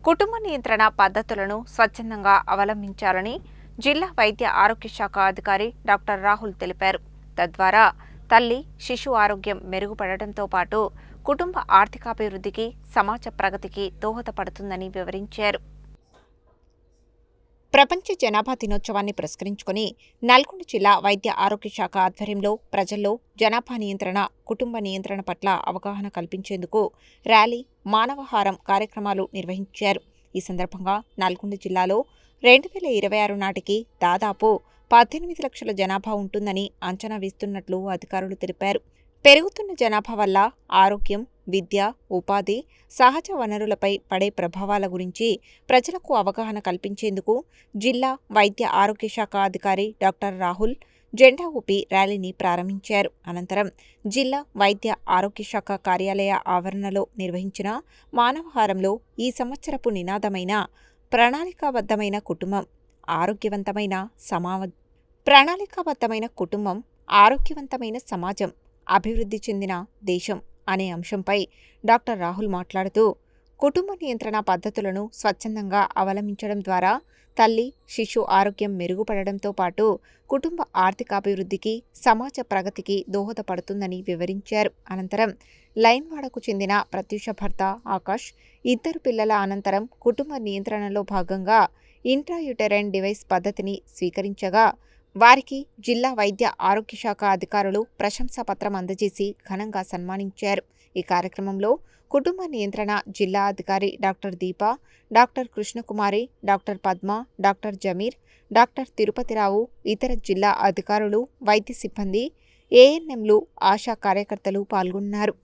కుటుంబ నియంత్రణ పద్ధతులను స్వచ్ఛందంగా అవలంబించాలని జిల్లా వైద్య ఆరోగ్య శాఖ అధికారి డాక్టర్ రాహుల్ తెలిపారు. తద్వారా తల్లి, శిశు ఆరోగ్యం మెరుగుపడటంతో పాటు కుటుంబ ఆర్థికాభివృద్ధికి, సమాజ ప్రగతికి దోహదపడుతుందని వివరించారు. ప్రపంచ జనాభా దినోత్సవాన్ని పురస్కరించుకుని నల్గొండ జిల్లా వైద్య ఆరోగ్య శాఖ ఆధ్వర్యంలో ప్రజల్లో జనాభా నియంత్రణ, కుటుంబ నియంత్రణ పట్ల అవగాహన కల్పించేందుకు ర్యాలీ, మానవహారం కార్యక్రమాలు నిర్వహించారు. ఈ సందర్భంగా నల్గొండ జిల్లాలో 2026 నాటికి దాదాపు 18 లక్షల జనాభా ఉంటుందని అంచనా వేస్తున్నట్లు అధికారులు తెలిపారు. పెరుగుతున్న జనాభా వల్ల ఆరోగ్యం, విద్య, ఉపాధి, సహజ వనరులపై పడే ప్రభావాల గురించి ప్రజలకు అవగాహన కల్పించేందుకు జిల్లా వైద్య ఆరోగ్య శాఖ అధికారి డాక్టర్ రాహుల్ జెండా ఊపి ర్యాలీని ప్రారంభించారు. అనంతరం జిల్లా వైద్య ఆరోగ్య శాఖ కార్యాలయ ఆవరణలో నిర్వహించిన మానవహారంలో ఈ సంవత్సరపు నినాదమైన ప్రణాళికాబద్ధమైన కుటుంబం, ఆరోగ్యవంతమైన సమాజం, అభివృద్ధి చెందిన దేశం అనే అంశంపై డాక్టర్ రాహుల్ మాట్లాడుతూ, కుటుంబ నియంత్రణ పద్ధతులను స్వచ్ఛందంగా అవలంబించడం ద్వారా తల్లి, శిశు ఆరోగ్యం మెరుగుపడడంతో పాటు కుటుంబ ఆర్థికాభివృద్ధికి, సమాజ ప్రగతికి దోహదపడుతుందని వివరించారు. అనంతరం లైన్వాడకు చెందిన ప్రత్యూష భర్త ఆకాష్ 2 పిల్లల అనంతరం కుటుంబ నియంత్రణలో భాగంగా ఇంట్రాయూటరైన్ డివైస్ పద్ధతిని స్వీకరించగా వారికి జిల్లా వైద్య ఆరోగ్య శాఖ అధికారులు ప్రశంసాపత్రం అందజేసి ఘనంగా సన్మానించారు. ఈ కార్యక్రమంలో కుటుంబ నియంత్రణ జిల్లా అధికారి doctor Deepa, doctor Krishnakumari, doctor Padma, doctor Jameer, doctor Tirupatirao, ఇతర జిల్లా అధికారులు, వైద్య సిబ్బంది, ఏఎన్ఎంలు, ఆశా కార్యకర్తలు పాల్గొన్నారు.